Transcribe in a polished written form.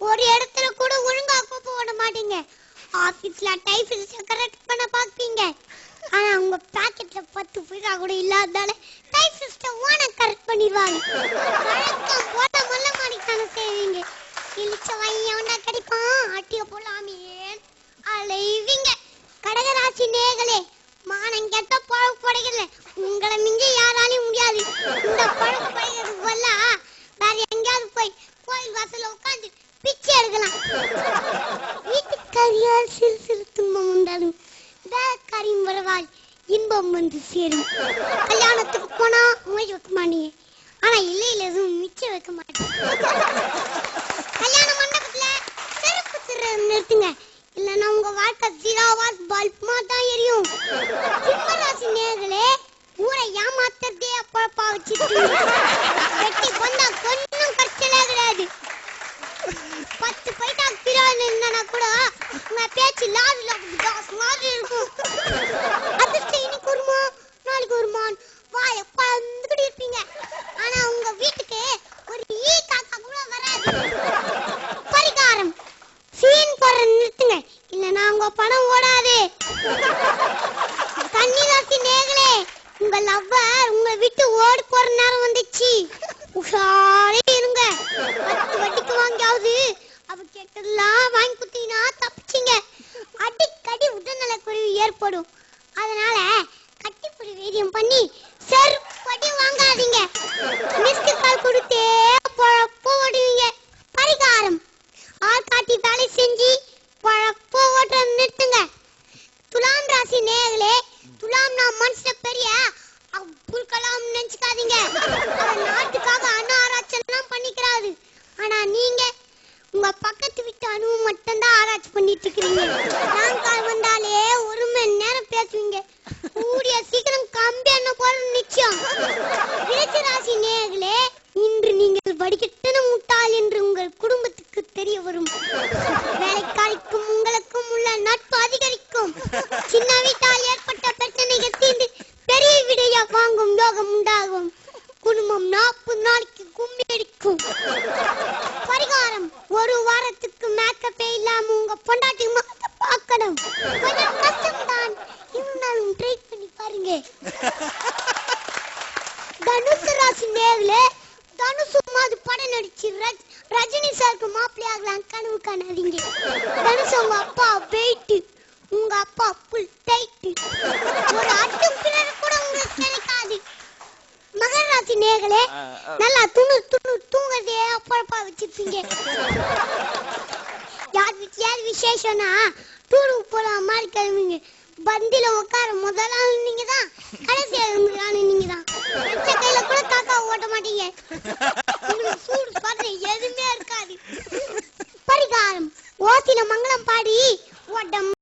ஒரு இடத்துல கூட ஒழுங்கா கோப்ப ஓட மாட்டீங்க. ஆபீஸ்ல டைபில்ஸ் கரெக்ட் பண்ண பாப்பீங்க. ஆனா உங்க பாக்கெட்ல 10 பைசா கூட இல்லாததால டைபில்ஸ் ஓன கரெக்ட் பண்ணிடுவாங்க. வழக்கம் போட மல்ல மாணிக்கான செய்வீங்க. இழிச்ச வையவனா கடிப்பான் அட்டிய போலாமே அலைவீங்க. கடகராசி நேயர்களே, மானம் கெட்ட பழப்பு படைக்கல. உங்களை மிஞ்சி யாராலையும் முடியாது. இந்த பழப்பு படைக்கிறது வல்ல வேற எங்கேயாவது போய் கோயில் வாசல்ல உட்காந்து பிச்சை எடுக்கலாம். வீட்டுக்காரியால் சிறு சிறு துன்பம் உண்டாலும் வேலைக்காரியும் வரவால் இன்பம் வந்து சேரும். கல்யாணத்துக்கு போனா மொழி வைக்க மாட்டீங்க, ஆனா இல்லையில எதுவும் மிச்சம் வைக்க மாட்டேன். கல்யாண மண்டபத்துல செருப்பு திருறது நிறுத்துங்க, இல்லன்னா உங்க வாழ்க்கை ஜீரோவாஸ் பல்புமா தான் எரியும். சிம்மராசி நேயர்களே, ஊரை ஏமாத்ததே அப்பப்பா வச்சுட்டு வெட்டி கொண்டா கொஞ்சம் கஷ்டமே கிடையாது. 10 பைசா பிரான் என்னன்னா கூட உங்க பேச்சு லாரில காசு மாதிரி இருக்கும். அதிர்ஷ்டம் இன்னைக்கு வருமா நாளைக்கு வருமான் வாயை பந்துக்கிட்டு இருப்பீங்க. ஆனா உங்க வீட்டுக்கு ஒரு ஈ காக்கா கூட வராது. பரிகாரம், சீன் போடுற நிறுத்துங்க, இல்லன்னா உங்க பணம் ஓடாது. கன்னிராசி நேயர்களே, உங்க லவ்வர் உங்க விட்டு ஓடி போற நேரம் வந்துச்சு. உஷாரே இருங்க. 10 வட்டிக்கு வாங்கியாவது அவ கேட்டதெல்லாம் வாங்கி குத்தீங்கன்னா தப்பிச்சிங்க. அடிக்கடி உடல்நல குறைவு ஏற்படும். அதனால கட்டிப்புடி வீரியம் பண்ணி செருப்படி வாங்காதீங்க. மிஸ்டு கால் கொடுத்தே பழப்போ ஓடுவீங்க. பரிகாரம், ஆள்காட்டி வேலை செஞ்சு பழப்போ ஓட்ட நிறுத்துங்க. துலாம் ராசி நேயர்களே, துலாம் நான் மனசுல பெரிய அப்துல் கலாம் நினைச்சுக்காதீங்க. அவர் நாட்டுக்காக அணு ஆராய்ச்சி பண்ணிக்கிறாரு. ஆனா நீங்க உங்க பக்கத்து வீட்டு அணுவை மட்டும் தான் ஆராய்ச்சி பண்ணிட்டு இருக்கீங்க. நான் கால் வந்தாலே 1 மணி நேரம் பேசுவீங்க. கூடிய சீக்கிரம் கம்பி என்ன போற நிச்சயம். விருச்சிக ராசி நேயர்களே, இன்று நீங்கள் வடிகட்டின முட்டாள் என்று உங்கள் குடும்பத்துக்கு தெரிய வரும். வேலைக்காரிக்கும் உங்களுக்கும் உள்ள நட்பு அதிகரிக்கும். சின்ன வீட்டால் ஏற்பட்ட பிரச்சனைகள் தீர்ந்து பெரிய விடைய வாங்கும் யோகம் உண்டாகும். குடும்பம் 40 நாளைக்கு கும்மி அடிக்கும். பரிகாரம், ஒரு வாரத்துக்கு மேக்கப்பே இல்லாம உங்க பொண்டாட்டி முகத்தை பார்க்கணும். கொஞ்சம் கஷ்டம்தான், இருந்தாலும் ட்ரை பண்ணி பாருங்க. தனுசு ராசி நேயர்களே, தனுசு மாதிரி படம் நடிச்சு ரஜினி சாருக்கு மாப்பிள்ளை ஆகலாம் கனவு காணாதீங்க. தனுசு உங்க அப்பா வெயிட், உங்க அப்பா புல் டைட். ஒரு அட்டு பிறர் கூட உங்களுக்கு கிடைக்காது. மகர ராசி நேயர்களே, நல்லா தூங்கதே அப்பப்பா வச்சிருப்பீங்க. யார் விசேஷம்னா டூருக்கு போலாம் மாதிரி கிளம்புங்க. பந்தில உட்கார முதல் ஆள் நீங்க தான், கடைசி ஆள் நீங்க தான். வச்ச கையில கூட காக்கா ஓட்ட மாட்டீங்க. உங்களுக்கு சூடு பாரு எதுவுமே இருக்காது. பரிகாரம், ஓசில மங்களம் பாடி ஓட்டம்